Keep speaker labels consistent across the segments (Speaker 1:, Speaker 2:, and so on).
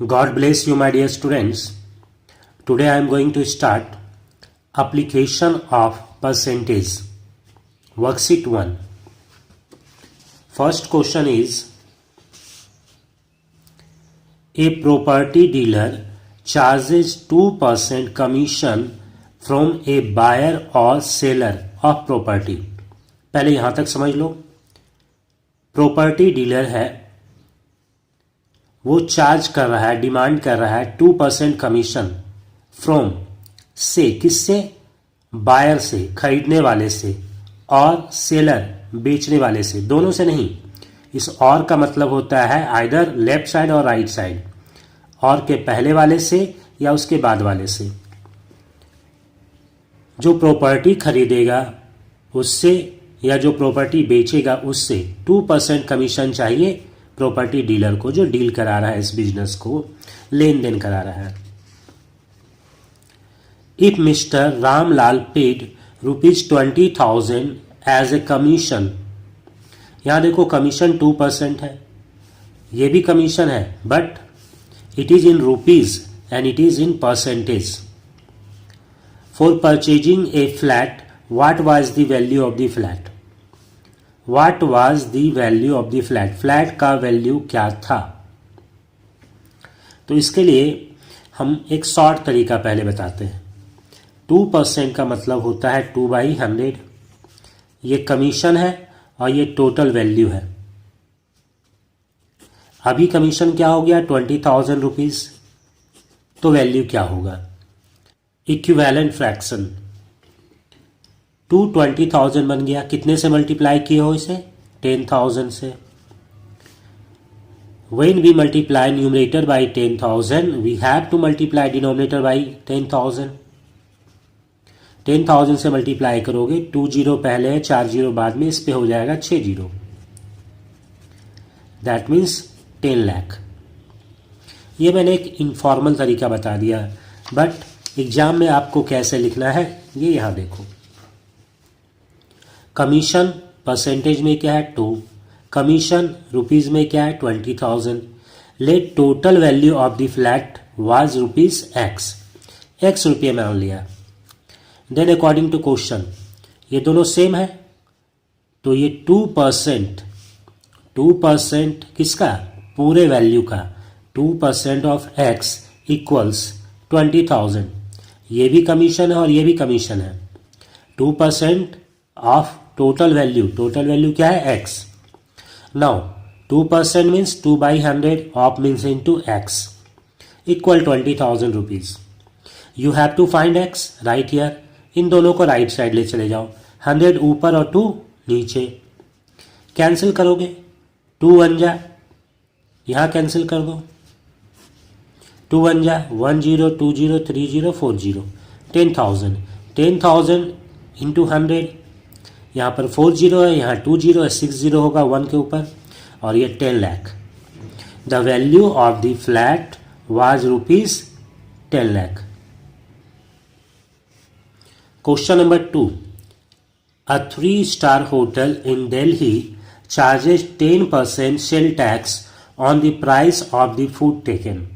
Speaker 1: God bless you, my dear students. Today I am going to start application of percentage. Worksheet 1. First question is, a property dealer charges 2% commission from a buyer or seller of property. पहले यहां तक समझ लो. Property dealer है, वो charge कर रहा है, demand कर रहा है 2% कमीशन फ्रॉम से, किससे? बायर से, खरीदने वाले से, और सेलर, बेचने वाले से. दोनों से नहीं. इस और का मतलब होता है आइदर लेफ्ट साइड और राइट साइड, और के पहले वाले से या उसके बाद वाले से. जो प्रॉपर्टी खरीदेगा उससे या जो प्रॉपर्टी बेचेगा उससे 2% कमीशन चाहिए प्रॉपर्टी डीलर को, जो डील करा रहा है, इस बिजनेस को लेन देन करा रहा है. If mister Ramlal paid ₹20,000 as a commission. यहां देखो कमीशन 2% है, ये भी कमीशन है, but it is in rupees and it is in percentage. For purchasing a flat, what was the value of the flat? What was the value of the flat? Flat का value क्या था? तो इसके लिए हम एक short तरीका पहले बताते हैं. 2% का मतलब होता है 2/100. ये कमीशन है और ये टोटल वैल्यू है. अभी कमीशन क्या हो गया? 20,000 रुपीज. तो वैल्यू क्या होगा? Equivalent fraction. 20,000 बन गया. कितने से मल्टीप्लाई किए हो इसे? 10,000 से. When we multiply numerator by 10,000, we have to multiply denominator by 10,000. 10,000 से मल्टीप्लाई करोगे, 2 जीरो पहले है, 4 जीरो बाद में, इस पे हो जाएगा 6 जीरो. That means 10 lakh. ये मैंने एक इनफॉर्मल तरीका बता दिया, बट एग्जाम में आपको कैसे लिखना है ये यहां देखो. कमीशन परसेंटेज में क्या है? 2. कमीशन रुपीज में क्या है? 20,000. Let total value of the flat was ₹X. X रुपये मान लिया. देन अकॉर्डिंग टू क्वेश्चन ये दोनों सेम है, तो ये 2% किसका? पूरे वैल्यू का. 2% ऑफ X इक्वल्स 20,000. ये भी कमीशन है और ये भी कमीशन है. 2% ऑफ टोटल वैल्यू क्या है? X. Now 2% means 2/100 of means into X equal 20,000 rupees. You have to find X right here. इन दोनों को राइट साइड ले चले जाओ. 100 ऊपर और 2 नीचे. कैंसिल करोगे, 2 1 जा, यहां कैंसिल कर दो. 2 1 जा, 1 0 2 0 3 0 4 0. 10,000 इंटू 100. यहाँ पर 4 जीरो है, यहाँ 2 जीरो है, 6 जीरो होगा 1 के ऊपर, और ये 10 lakh. The value of the flat was ₹10 lakh. Question number 2. A 3-star hotel in Delhi charges 10% sale tax on the price of the food taken.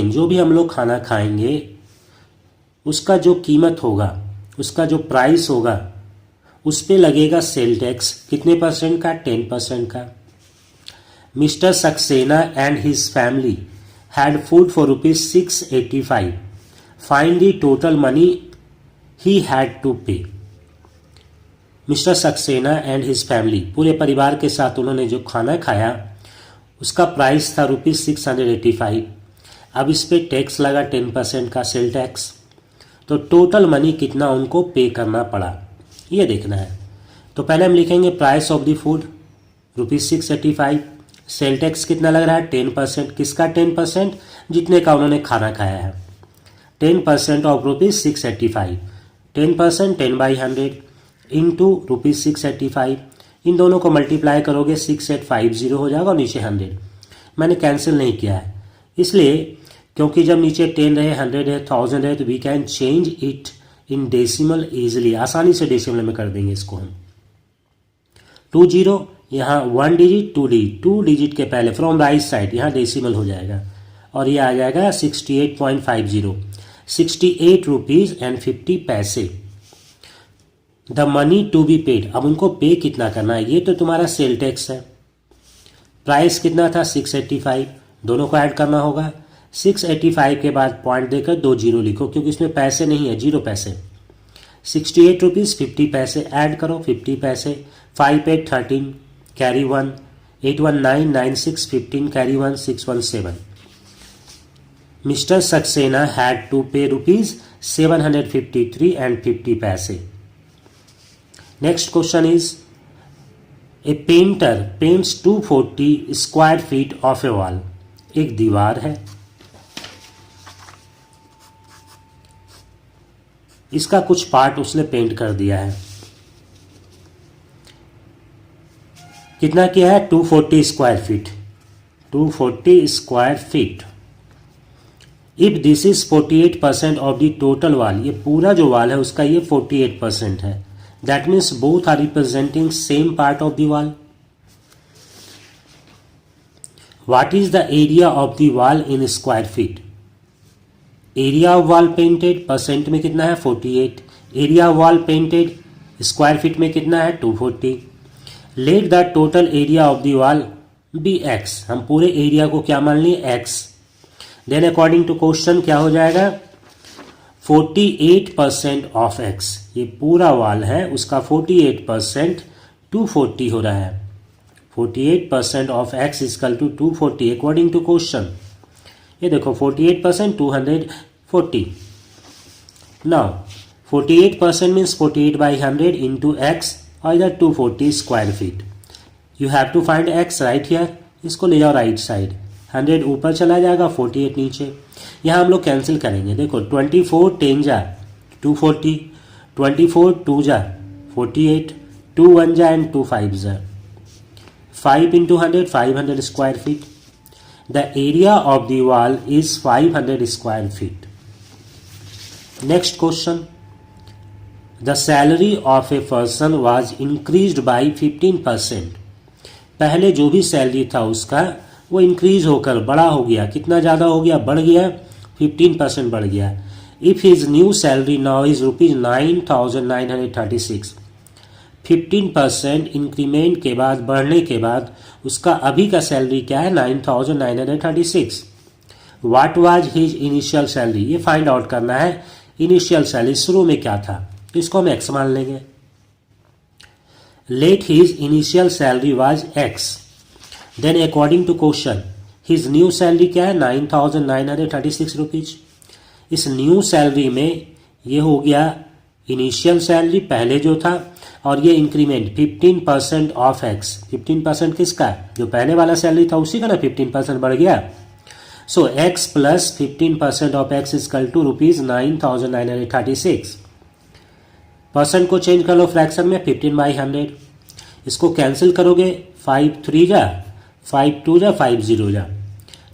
Speaker 1: जो भी हम लोग खाना खाएंगे उसका जो कीमत होगा, उसका जो प्राइस होगा, उस पे लगेगा सेल टैक्स. कितने परसेंट का? 10% का. Mister Saxena and his family had food for ₹685. Find the total money he had to pay. Mister Saxena and his family, पूरे परिवार के साथ उन्होंने जो खाना खाया उसका प्राइस था ₹685. अब इस पे टैक्स लगा 10% का सेल टैक्स. तो टोटल मनी कितना उनको पे करना पड़ा, ये देखना है. तो पहले हम लिखेंगे price of the food ₹685. Sale tax कितना लग रहा है? 10%. किसका 10%? जितने का उन्होंने खाना खाया है. 10% ऑफ ₹685. 10% 10/100 इंटू ₹685. इन दोनों को मल्टीप्लाई करोगे 6850 हो जाएगा और नीचे 100. मैंने कैंसिल नहीं किया है इसलिए, क्योंकि जब नीचे 10 रहे, 100 है, 1000 है, तो we can change it in decimal easily. आसानी से डेसिमल में कर देंगे इसको हम. 2 जीरो यहाँ 1 डिजिट 2 डिजिट, 2 डिजिट के पहले फ्रॉम राइट साइड यहाँ डेसिमल हो जाएगा और ये आ जाएगा 68.50, 68 रुपीज़ एंड 50 पैसे। The money to be paid, अब उनको पे कितना करना है, ये तो तुम्हारा सेल टैक्स है। प्राइस कितना था 685, दोनों को ऐड करना होगा। 685 के बाद पॉइंट देकर 2 जीरो लिखो क्योंकि इसमें पैसे नहीं है, 0 पैसे। 68 रुपीज़ 50 पैसे ऐड करो, 50 पैसे। 5 8 13 carry 1, 8 1 9 9 6 15 carry 1 6 1 7। Mister Saxena had to pay rupees 753 and 50 पैसे। Next question is a painter paints 240 square feet of a wall, एक दीवार है, इसका कुछ पार्ट उसने पेंट कर दिया है। कितना किया है 240 square feet, 240 square feet. If this is 48% of the total wall, ये पूरा जो वॉल है उसका ये 48% है। That means both are representing same part of the wall. What is the area of the wall in square feet? Area of wall painted percent में कितना है 48, area of wall painted square feet में कितना है 240। Let the total area of the wall be x, हम पूरे area को क्या मान लिए x. Then according to question क्या हो जाएगा 48% ऑफ एक्स, ये पूरा वॉल है उसका 48% 240 हो रहा है। 48% of x equal to 240 according to question. ये देखो 48% 240। नाउ 48% मीन्स 48/100 इंटू एक्स और इधर 240 square feet. You have to find x right here, इसको ले जाओ राइट साइड, 100 ऊपर चला जाएगा 48 नीचे। यहाँ हम लोग कैंसिल करेंगे, देखो 24 10 जा 240, 24 2 जा 48, 2 1 जा एंड 2 5 जा 5 into 100 500 square feet. The area of the wall is 500 square feet. Next question. The salary of a person was increased by 15%. पहले जो भी सैलरी था उसका वो इंक्रीज होकर बड़ा हो गया, कितना ज़्यादा हो गया, बढ़ गया 15% बढ़ गया। If his new salary now is rupees 9,936, 15% increment के बाद बढ़ने के बाद उसका अभी का सैलरी क्या है 9,936। What was his initial salary, ये फाइंड आउट करना है। इनिशियल सैलरी शुरू में क्या था, तो इसको हम एक्स मान लेंगे। Let his initial salary was x, then according to question his new salary क्या है 9,936 रुपीज। इस न्यू सैलरी में ये हो गया इनिशियल सैलरी पहले जो था और ये इंक्रीमेंट 15% ऑफ एक्स। 15% किसका, जो पहले वाला सैलरी था उसी का ना 15% बढ़ गया। So x plus 15% of x equal to rupees 9,936। Percent को चेंज कर लो फ्रैक्शन में 15/100, इसको कैंसिल करोगे 5 3 जा 5 2 जा 5 0 जा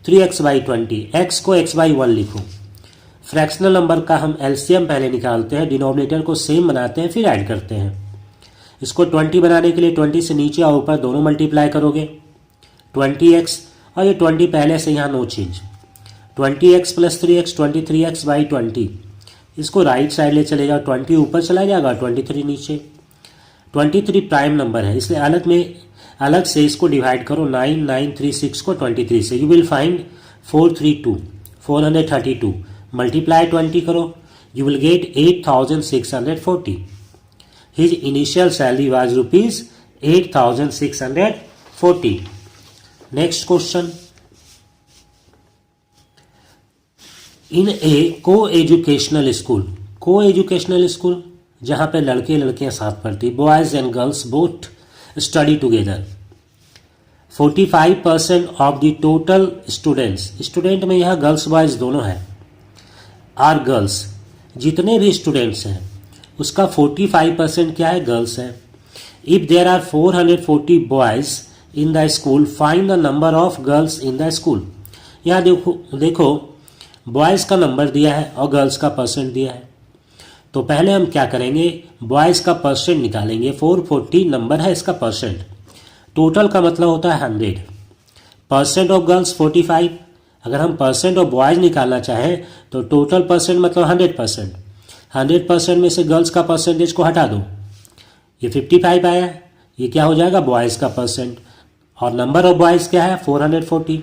Speaker 1: 3x/20, एक्स को x/1 लिखो। फ्रैक्शनल नंबर का हम एलसीएम पहले निकालते हैं, डिनोमिनेटर को सेम बनाते हैं फिर ऐड करते हैं। इसको 20 बनाने के लिए 20 से नीचे और ऊपर दोनों मल्टीप्लाई करोगे 20x और ये 20 पहले से यहाँ no change. 20x plus 3x 23x/20, इसको राइट साइड ले चले जाओ, 20 ऊपर चला जाएगा 23 नीचे। 23 प्राइम नंबर है इसलिए अलग से इसको डिवाइड करो 9936 को 23 से, यू विल फाइंड 432 मल्टीप्लाई 20 करो, you will get 8640। His initial salary was rupees 8640। Next question, in a co educational school जहां पे लड़के लड़कियां साथ पढ़ती, boys and girls both study together. 45% of the total student में यहाँ गर्ल्स बॉयज दोनों हैं, आर गर्ल्स, जितने भी स्टूडेंट्स हैं उसका 45% क्या है, गर्ल्स है। If there are 440 boys in the school, find the number of girls in the school. यहाँ देखो बॉयज का नंबर दिया है और गर्ल्स का परसेंट दिया है, तो पहले हम क्या करेंगे, बॉयज का परसेंट निकालेंगे। 440 नंबर है, इसका परसेंट टोटल का मतलब होता है 100, परसेंट ऑफ गर्ल्स 45। अगर हम परसेंट ऑफ बॉयज़ निकालना चाहें तो टोटल परसेंट मतलब 100%, 100% में से गर्ल्स का परसेंटेज को हटा दो, ये 55 आया, ये क्या हो जाएगा बॉयज़ का परसेंट, और नंबर ऑफ बॉयज़ क्या है 440।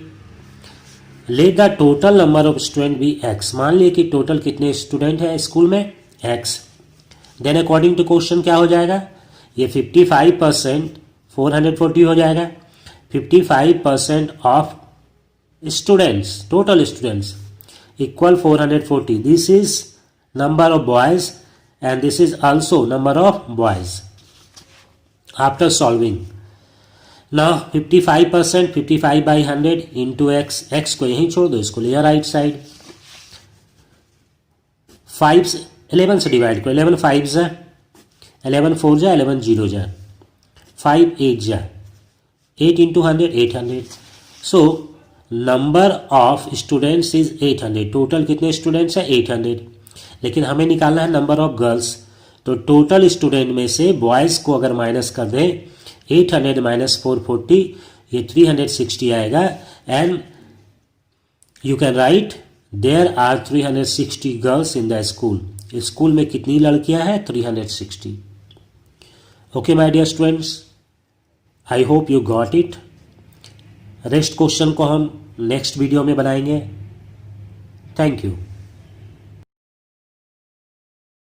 Speaker 1: Let the total number of student be x, मान लिए कि टोटल कितने स्टूडेंट हैं स्कूल में x. Then according to question क्या हो जाएगा, ये 55% 440 हो जाएगा, 55% of students, total students equal 440। This is number of boys and this is also number of boys. After solving now 55%, 55/100 into x, x को यहीं छोड़ दो, इसको लिया राइट साइड, 5 11 से डिवाइड करो, 11 5 जा, 11 4 जा, 11 0 जा, 5 8 जा, 8 into 100 800। So number of students is 800, total कितने स्टूडेंट्स हैं 800, लेकिन हमें निकालना है नंबर ऑफ गर्ल्स। तो टोटल स्टूडेंट में से बॉयज़ को अगर माइनस कर दें 800 माइनस 440, ये 360 आएगा, and you can write there are 360 girls in the school. School में कितनी लड़कियां हैं 360। Okay my dear students, I hope you got it. Rest question को हम नेक्स्ट वीडियो में बनाएंगे। Thank you.